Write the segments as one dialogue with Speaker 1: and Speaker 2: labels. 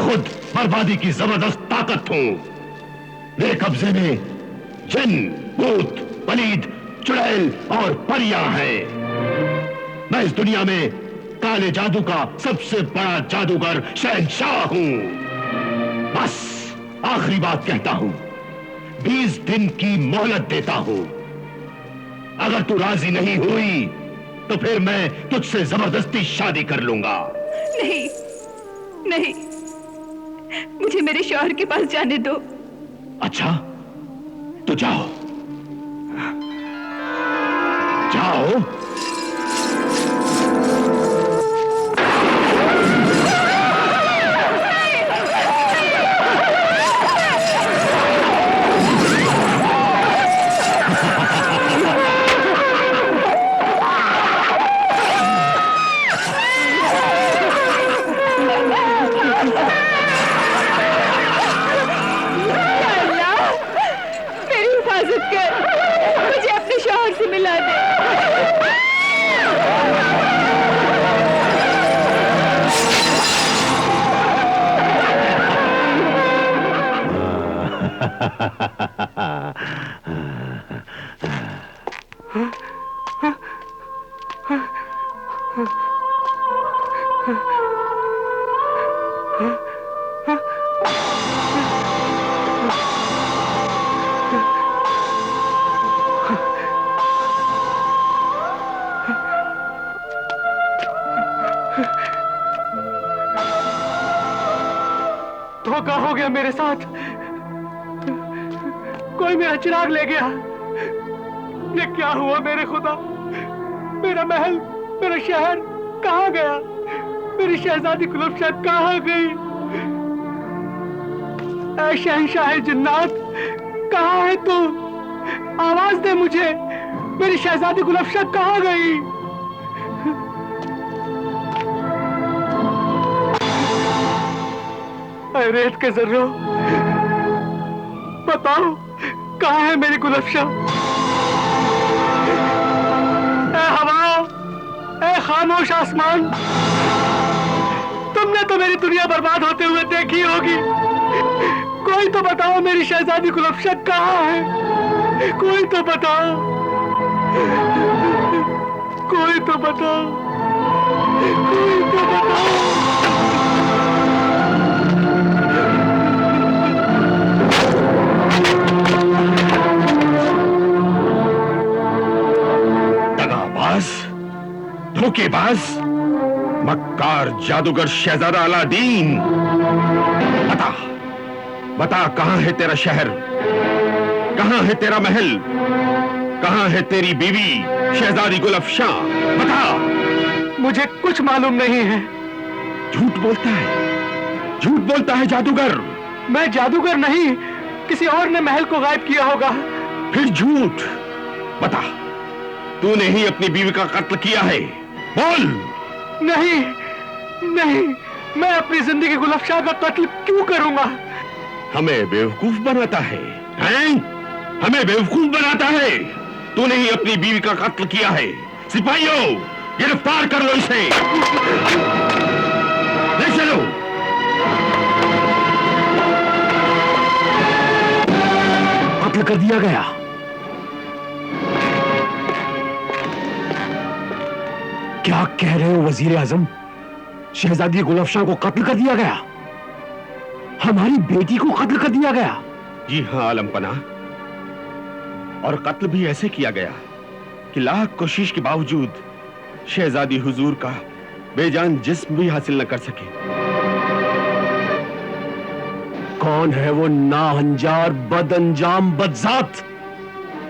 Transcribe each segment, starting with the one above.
Speaker 1: खुद बर्बादी की जबरदस्त ताकत हूं। मेरे कब्जे में जिन, भूत, पलीद, चुड़ैल और परियां हैं। मैं इस दुनिया में काले जादू का सबसे बड़ा जादूगर शहंशाह हूं। बस आखिरी बात कहता हूं, 20 दिन की मोहलत देता हूं। अगर तू राजी नहीं हुई तो फिर मैं तुझसे जबरदस्ती शादी कर लूंगा।
Speaker 2: नहीं, नहीं, मुझे मेरे शौहर के पास जाने दो।
Speaker 1: अच्छा, तो जाओ, जाओ।
Speaker 2: मुझे अपने शौहर से मिला दे।
Speaker 3: धोखा हो गया मेरे साथ। कोई मेरा चिराग ले गया। ये क्या हुआ मेरे खुदा? मेरा महल, मेरा शहर कहाँ गया? मेरी शहजादी गुलफशाह कहाँ गई? ऐ शहंशाह जिन्नात, कहाँ है तू? आवाज दे मुझे। मेरी शहजादी गुलफशाह कहाँ गई? ऐ रेत के जर्रों, बताओ कहाँ है मेरी गुलफशाह? ऐ हवा, ऐ खामोश आसमान, तुमने तो मेरी दुनिया बर्बाद होते हुए देखी होगी। कोई तो बताओ मेरी शहजादी गुलफशाह कहाँ है? कोई तो बताओ, कोई तो बताओ, कोई तो बताओ।
Speaker 1: दगाबाज, धोखेबाज, मक्कार जादूगर शहजादा अलादीन, बता, बता कहां है तेरा शहर? कहां है तेरा महल? कहां है तेरी बीवी शहजादी गुलफशाह? बता।
Speaker 3: मुझे कुछ मालूम नहीं है।
Speaker 1: झूठ बोलता है, झूठ बोलता है जादूगर।
Speaker 3: मैं जादूगर नहीं, किसी और ने महल को गायब किया होगा।
Speaker 1: फिर झूठ। बता, तूने ही अपनी बीवी का कत्ल किया है, बोल।
Speaker 3: नहीं, नहीं, मैं अपनी जिंदगी गुलफशाह का कत्ल क्यों करूंगा?
Speaker 1: हमें बेवकूफ बनाता है, हैं? हमें बेवकूफ बनाता है। तूने ही अपनी बीवी का कत्ल किया है। सिपाहियों, गिरफ्तार कर लो इसे। ले चलो। कत्ल कर दिया गया। क्या कह रहे हो वजीर आजम? शहजादी गुलफशाह को कत्ल कर दिया गया? हमारी बेटी को कत्ल कर दिया गया? जी हां आलम पना, और कत्ल भी ऐसे किया गया कि लाख कोशिश के बावजूद शहजादी हुजूर का बेजान जिस्म भी हासिल न कर सके। कौन है वो नाहंजार, बदअंजाम, बदजात?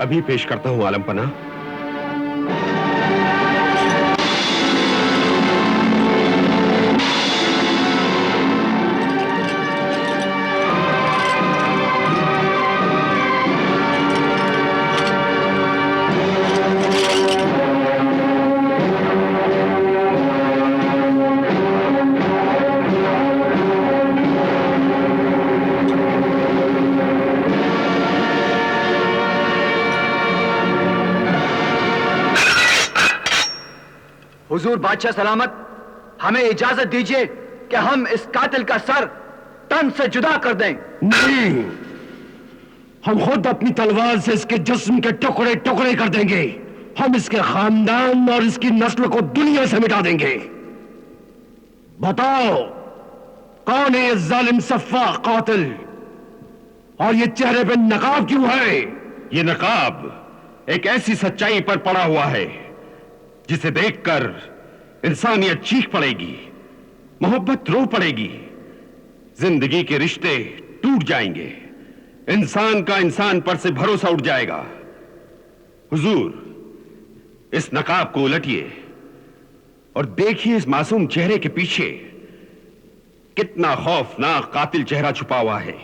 Speaker 1: अभी पेश करता हूं आलम पना।
Speaker 4: हुजूर बादशाह सलामत, हमें इजाजत दीजिए कि हम इस कातिल का सर
Speaker 3: तन से जुदा कर दें।
Speaker 1: नहीं, हम खुद अपनी तलवार से इसके जिस्म के टुकड़े टुकड़े कर देंगे। हम इसके खानदान और इसकी नस्ल को दुनिया से मिटा देंगे। बताओ, कौन है ये जालिम सफ़ाह कातिल? और ये चेहरे पे नकाब क्यों है? ये नकाब एक ऐसी सच्चाई पर पड़ा हुआ है जिसे देखकर इंसानियत चीख पड़ेगी, मोहब्बत रो पड़ेगी, जिंदगी के रिश्ते टूट जाएंगे, इंसान का इंसान पर से भरोसा उठ जाएगा। हुजूर, इस नकाब को उलटिए और देखिए इस मासूम चेहरे के पीछे कितना खौफनाक कातिल चेहरा छुपा हुआ है।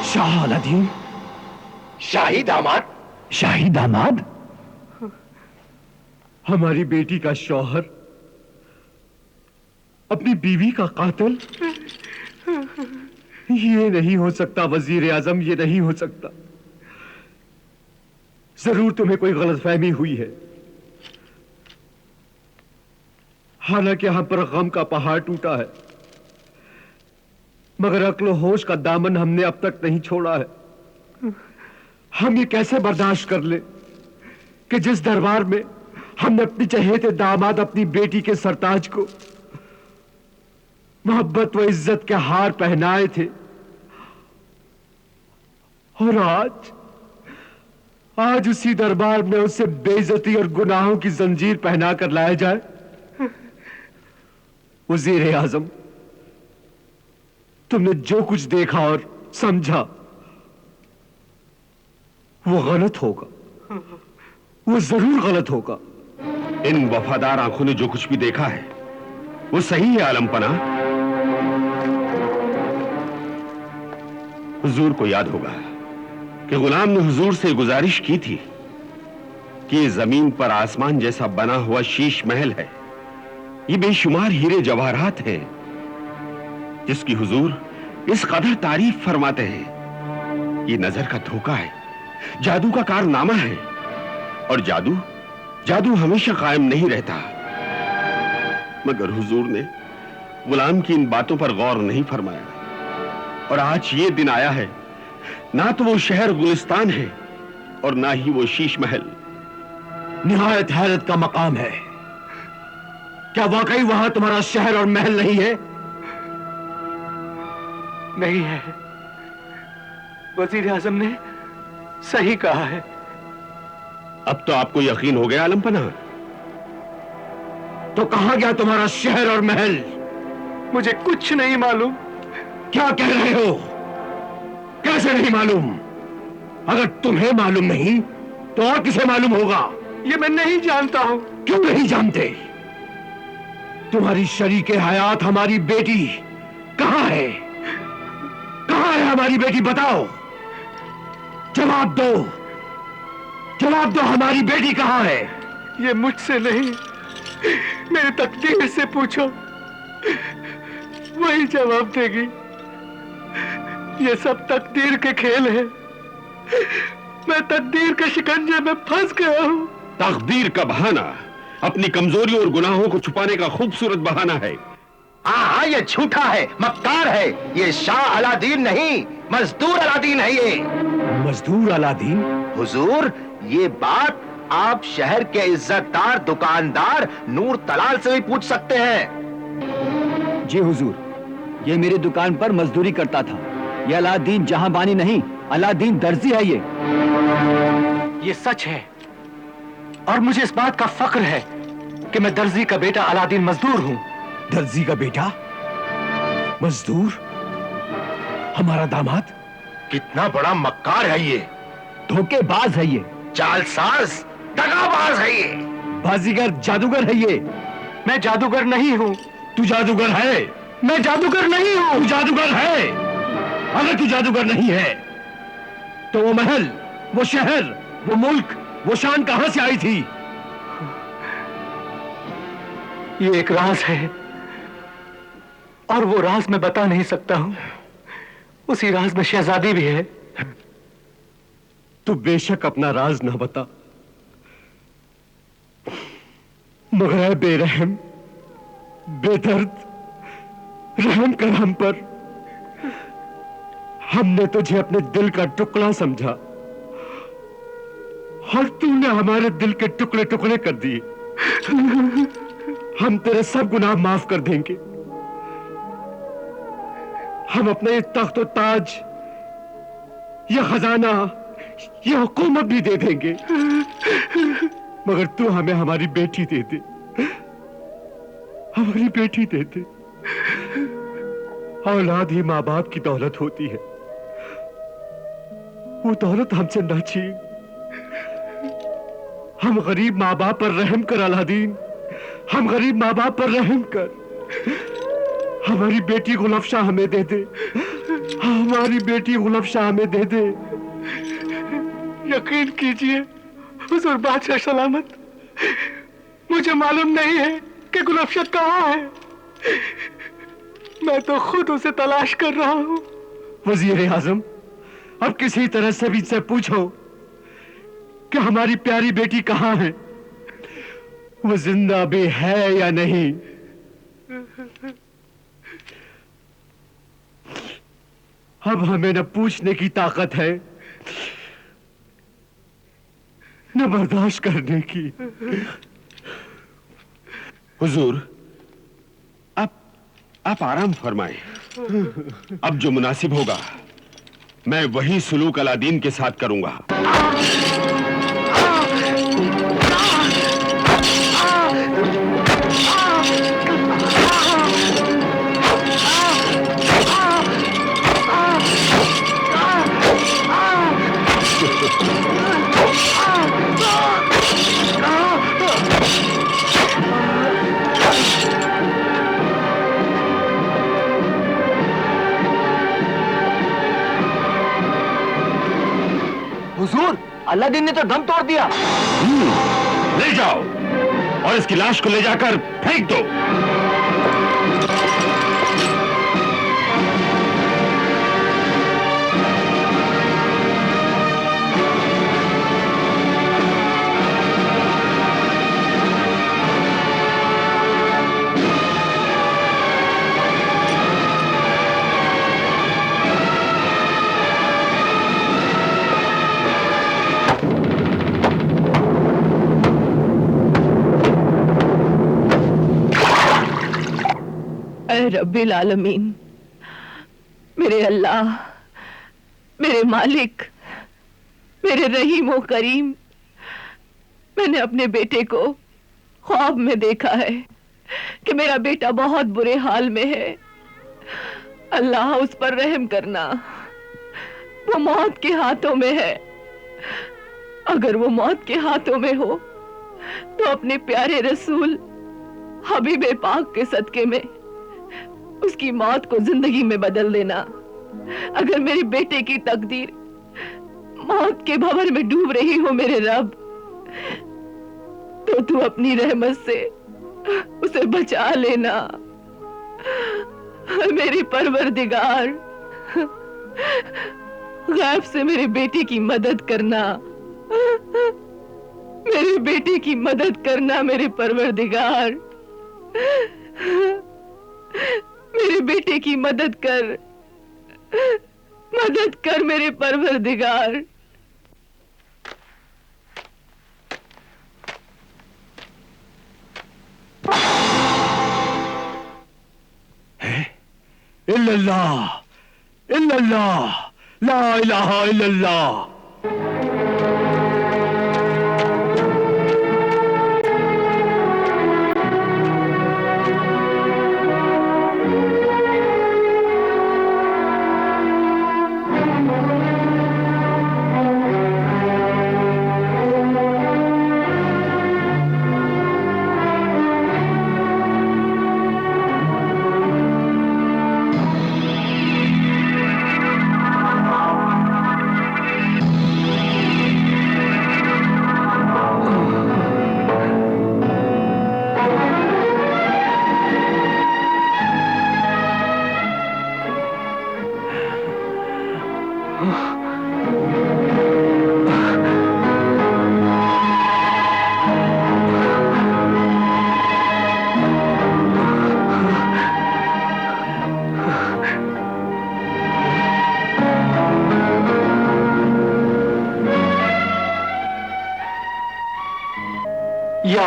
Speaker 1: शाह अलादीन,
Speaker 4: शाही दामाद?
Speaker 1: शाही दामाद?
Speaker 3: हमारी बेटी का शौहर अपनी बीवी का कातिल? ये नहीं हो सकता वजीर आजम, ये नहीं हो सकता। जरूर तुम्हें कोई गलतफहमी हुई है। हालांकि यहां पर गम का पहाड़ टूटा है, मगर अक्ल होश का दामन हमने अब तक नहीं छोड़ा है। हम ये कैसे बर्दाश्त कर ले कि जिस दरबार में हमने अपनी चहेते दामाद अपनी बेटी के सरताज को मोहब्बत व इज्जत के हार पहनाए थे, और आज उसी दरबार में उसे बेइज्जती और गुनाहों की जंजीर पहना कर लाया जाए। वजीर आजम, तुमने जो कुछ देखा और समझा वो गलत होगा, वो जरूर गलत होगा।
Speaker 1: इन वफादार आंखों ने जो कुछ भी देखा है वो सही है आलमपना। हुजूर को याद होगा कि गुलाम ने हुजूर से गुजारिश की थी कि ये जमीन पर आसमान जैसा बना हुआ शीश महल है, ये बेशुमार हीरे जवाहरात हैं जिसकी हुजूर इस कदर तारीफ फरमाते हैं। ये नजर का धोखा है, जादू का कारनामा है, और जादू हमेशा कायम नहीं रहता। मगर हुजूर ने गुलाम की इन बातों पर गौर नहीं फरमाया, और आज ये दिन आया है, ना तो वो शहर गुलिस्तान है और ना ही वो शीश महल।
Speaker 3: निहायत हैरत का मकाम है। क्या वाकई वहां तुम्हारा शहर और महल नहीं है? नहीं है। वजीर आजम ने सही कहा है।
Speaker 1: अब तो आपको यकीन हो गया आलमपना?
Speaker 3: तो कहां गया तुम्हारा शहर और महल? मुझे कुछ नहीं मालूम।
Speaker 1: क्या कह रहे हो? कैसे नहीं मालूम? अगर तुम्हें मालूम नहीं तो और किसे मालूम होगा?
Speaker 3: ये मैं नहीं जानता हूं।
Speaker 1: क्यों नहीं जानते? तुम्हारी शरीके हयात हमारी बेटी कहां है? कहां है हमारी बेटी? बताओ, जवाब दो, जवाब दो, हमारी बेटी कहां है?
Speaker 3: ये मुझसे नहीं, मेरी तकदीर से पूछो, वही जवाब देगी। ये सब तकदीर के खेल है। मैं तकदीर के शिकंजे में फंस गया हूं।
Speaker 1: तकदीर का बहाना अपनी कमजोरियों और गुनाहों को छुपाने का खूबसूरत बहाना है।
Speaker 4: हाँ, ये झूठा है, मक्कार है। ये शाह अलादीन नहीं, मजदूर अलादीन है ये।
Speaker 1: मजदूर अलादीन?
Speaker 4: हुजूर, ये बात आप शहर के इज्जतदार दुकानदार नूर तलाल से भी पूछ सकते हैं।
Speaker 5: जी हुजूर, ये मेरी दुकान पर मजदूरी करता था। ये अलादीन जहांबानी नहीं, अलादीन दर्जी है
Speaker 3: ये सच है, और मुझे इस बात का फक्र है कि मैं दर्जी का बेटा अलादीन मजदूर हूं।
Speaker 1: दर्जी का बेटा? मजदूर? हमारा दामाद?
Speaker 4: कितना बड़ा मक्कार है ये,
Speaker 5: धोखेबाज है ये,
Speaker 4: चालसाज, दगाबाज है ये,
Speaker 1: बाजीगर, जादूगर है ये।
Speaker 3: मैं जादूगर नहीं हूं,
Speaker 1: तू जादूगर है?
Speaker 3: मैं जादूगर नहीं हूं।
Speaker 1: तू जादूगर है? अगर तू जादूगर नहीं है तो वो महल, वो शहर, वो मुल्क, वो शान कहां से आई थी?
Speaker 3: ये एक राज है और वो राज मैं बता नहीं सकता हूं। उसी राज में शहजादी भी है। तू बेशक अपना राज ना बता, मगर ऐ बेरहम, बेदर्द, रहम कर हम पर। हमने तुझे अपने दिल का टुकड़ा समझा और तूने हमारे दिल के टुकड़े टुकड़े कर दिए। हम तेरे सब गुनाह माफ कर देंगे। हम अपने तख्त और ताज, यह खजाना, यह हुकूमत भी दे देंगे, मगर तू हमें हमारी बेटी दे दे। हमारी बेटी दे दे। औलाद ही मां बाप की दौलत होती है, वो दौलत हमसे न छीन। हम गरीब मां बाप पर रहम कर अलादीन, हम गरीब मां बाप पर रहम कर। हमारी बेटी गुलफशा हमें दे दे, हमारी बेटी गुलफशा हमें दे दे। यकीन कीजिए हुजूर बादशाह सलामत, मुझे मालूम नहीं है कि गुलफशा कहाँ है। मैं तो खुद उसे तलाश कर रहा हूं। वजीर आजम, अब किसी तरह से भी से पूछो कि हमारी प्यारी बेटी कहाँ है, वो जिंदा भी है या नहीं। अब हमें न पूछने की ताकत है न बर्दाश्त करने की।
Speaker 1: हुजूर, आप आराम फरमाएं। अब जो मुनासिब होगा मैं वही सुलूक अलादीन के साथ करूंगा।
Speaker 5: हुजूर, अलादीन ने तो दम तोड़ दिया।
Speaker 1: ले जाओ और इसकी लाश को ले जाकर फेंक दो।
Speaker 2: रब्बिल आलमीन, मेरे अल्लाह, मेरे मालिक, मेरे रहीम व करीम, मैंने अपने बेटे को ख्वाब में देखा है कि मेरा बेटा बहुत बुरे हाल में है। अल्लाह उस पर रहम करना, वो मौत के हाथों में है। अगर वो मौत के हाथों में हो तो अपने प्यारे रसूल हबीब पाक के सदके में उसकी मौत को जिंदगी में बदल देना। अगर मेरे बेटे की तकदीर मौत के भंवर में डूब रही हो मेरे रब, तो तू अपनी रहमत से उसे बचा लेना। मेरी परवरदिगार, गैब से मेरे बेटे की मदद करना, मेरे बेटे की मदद करना मेरे परवरदिगार। मेरे बेटे की मदद कर मेरे परवरदिगार।
Speaker 3: इल्लल्लाह, इल्लल्लाह, ला इलाहा इल्लल्लाह।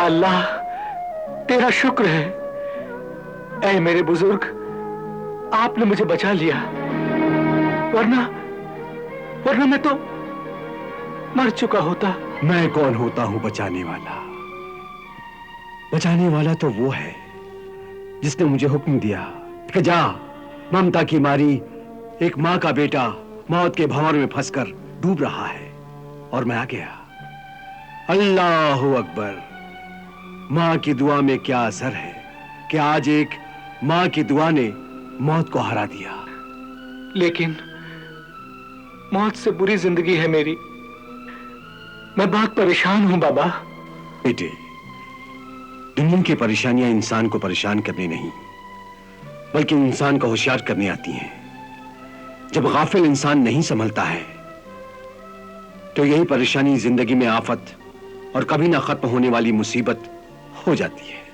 Speaker 3: अल्लाह तेरा शुक्र है। ऐ मेरे बुजुर्ग, आपने मुझे बचा लिया, वरना मैं तो मर चुका होता।
Speaker 1: मैं कौन होता हूं बचाने वाला? बचाने वाला तो वो है जिसने मुझे हुक्म दिया कि जा, ममता की मारी एक मां का बेटा मौत के भंवर में फंसकर डूब रहा है, और मैं आ गया। अल्लाहू अकबर। मां की दुआ में क्या असर है कि आज एक मां की दुआ ने मौत को हरा दिया।
Speaker 3: लेकिन मौत से बुरी जिंदगी है मेरी, मैं बहुत परेशान हूं बाबा।
Speaker 1: बेटे, दुनिया की परेशानियां इंसान को परेशान करने नहीं बल्कि इंसान को होशियार करने आती हैं। जब गाफिल इंसान नहीं संभलता है तो यही परेशानी जिंदगी में आफत और कभी ना खत्म होने वाली मुसीबत हो जाती है।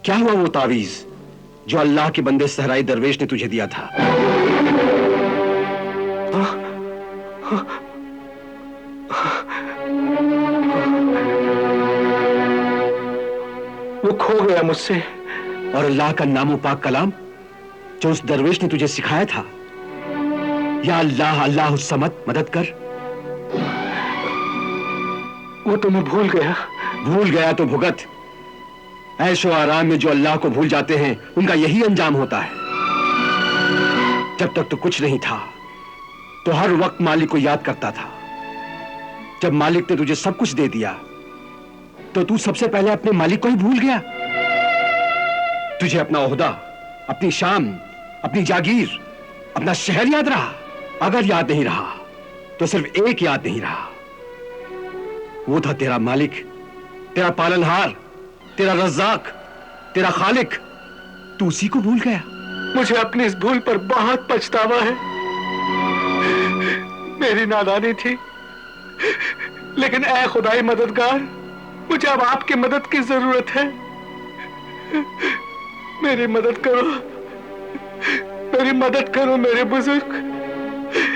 Speaker 1: क्या हुआ वो तावीज जो अल्लाह के बंदे सहराई दरवेश ने तुझे दिया था?
Speaker 3: वो खो गया मुझसे।
Speaker 1: और अल्लाह का नामो पाक कलाम जो उस दरवेश ने तुझे सिखाया था, या अल्लाह अल्लाह समद मदद कर,
Speaker 3: वो तो मैं भूल गया।
Speaker 1: भूल गया तो भुगत। ऐशो आराम में जो अल्लाह को भूल जाते हैं उनका यही अंजाम होता है। जब तक तो कुछ नहीं था तो हर वक्त मालिक को याद करता था। जब मालिक ने तुझे सब कुछ दे दिया तो तू सबसे पहले अपने मालिक को ही भूल गया। तुझे अपना ओहदा, अपनी शान, अपनी जागीर, अपना शहर याद रहा। अगर याद नहीं रहा तो सिर्फ एक याद नहीं रहा, वो था तेरा मालिक, तेरा पालनहार, तेरा रज़्ज़ाक, तेरा खालिक। तू उसी को भूल गया।
Speaker 3: मुझे अपनी इस भूल पर बहुत पछतावा है। मेरी नादानी थी, लेकिन ऐ खुदाई मददगार, मुझे अब आपकी मदद की जरूरत है। मेरी मदद करो, मेरी मदद करो मेरे बुजुर्ग।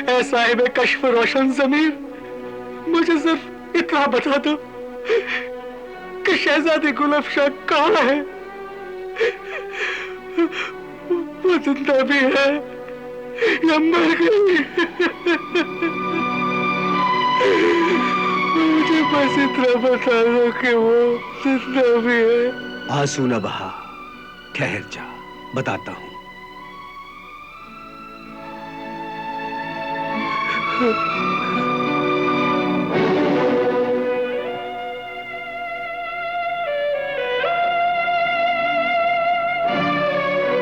Speaker 3: ऐ साहिब कश्फ रोशन ज़मीर, मुझे सिर्फ इतना बता दो कि शहजादी गुल अफशां कहाँ है? वो जिंदा भी है या मर गई? मुझे बस इतना बता दो कि वो जिंदा भी है।
Speaker 1: आंसू न बहा, ठहर जा, बताता हूं।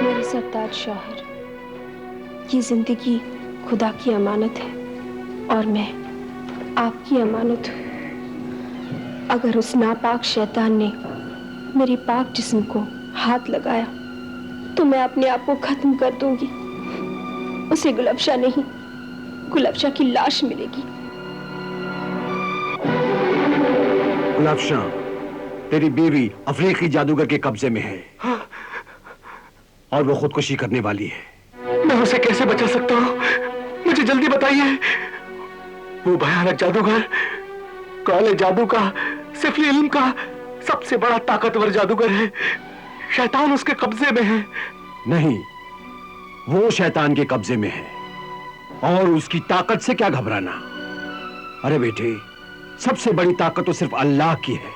Speaker 6: मेरे सरताज शौहर, ये जिंदगी खुदा की अमानत है और मैं आपकी अमानत हूँ। अगर उस नापाक शैतान ने मेरी पाक जिस्म को हाथ लगाया तो मैं अपने आप को खत्म कर दूंगी। उसे गुलअफशा नहीं, गुलअफशा की लाश मिलेगी।
Speaker 1: गुलअफशा तेरी बीवी अफ्रीकी जादूगर के कब्जे में है और वो खुदकुशी करने वाली है।
Speaker 3: मैं उसे कैसे बचा सकता हूँ? मुझे जल्दी बताइए। वो भयानक जादूगर, काले जादू का, सिफली इल्म का सबसे बड़ा ताकतवर जादूगर है। शैतान उसके कब्जे में है।
Speaker 1: नहीं, वो शैतान के कब्जे में है और उसकी ताकत से क्या घबराना। अरे बेटे, सबसे बड़ी ताकत तो सिर्फ अल्लाह की है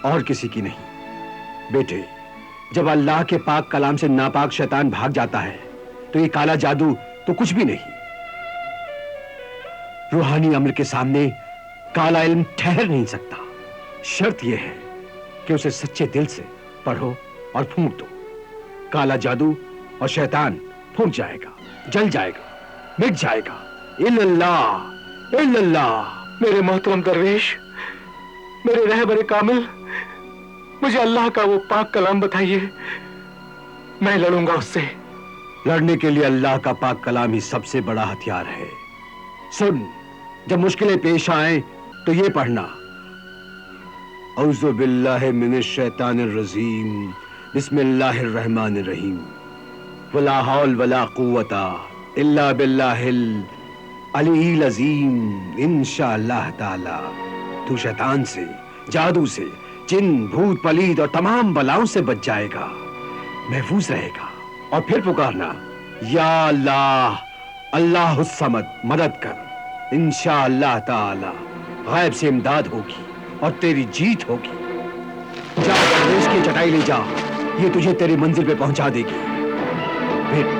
Speaker 1: और किसी की नहीं। बेटे, जब अल्लाह के पाक कलाम से नापाक शैतान भाग जाता है तो ये काला जादू तो कुछ भी नहीं। रूहानी अमर के सामने काला इल्म ठहर नहीं सकता। शर्त यह है कि उसे सच्चे दिल से पढ़ो और फूंक दो। काला जादू और शैतान फूंक जाएगा, जल जाएगा, मिट जाएगा। इल्लल्लाह, इल्लल्लाह।
Speaker 3: मेरे मोहतरम दरवेश, मेरे रहबरे कामिल, मुझे अल्लाह का वो पाक कलाम बताइए। मैं लड़ूंगा उससे।
Speaker 1: लड़ने के लिए अल्लाह का पाक कलाम ही सबसे बड़ा हथियार है। सुन, जब मुश्किलें पेश आए तो ये पढ़ना, औज़ु बिल्लाहि मिनश शैतानिर रजीम, बिस्मिल्लाहिर रहमानिर रहीम, वला हौल वला कुव्वता इल्ला बिल्लाहिल अलील अज़ीम, इंशाअल्लाह ताला।
Speaker 3: तू शैतान से, जादू से, जिन, भूत, पलीद और तमाम बलाओं से बच जाएगा, महफूज रहेगा। और फिर पुकारना, या अल्लाह, अल्लाह समद, मदद कर। इंशाअल्लाह ताला गायब से इमदाद होगी और तेरी जीत होगी। जा दरवेश की चटाई ले जा, ये तुझे तेरी मंजिल पे पहुंचा देगी। फिर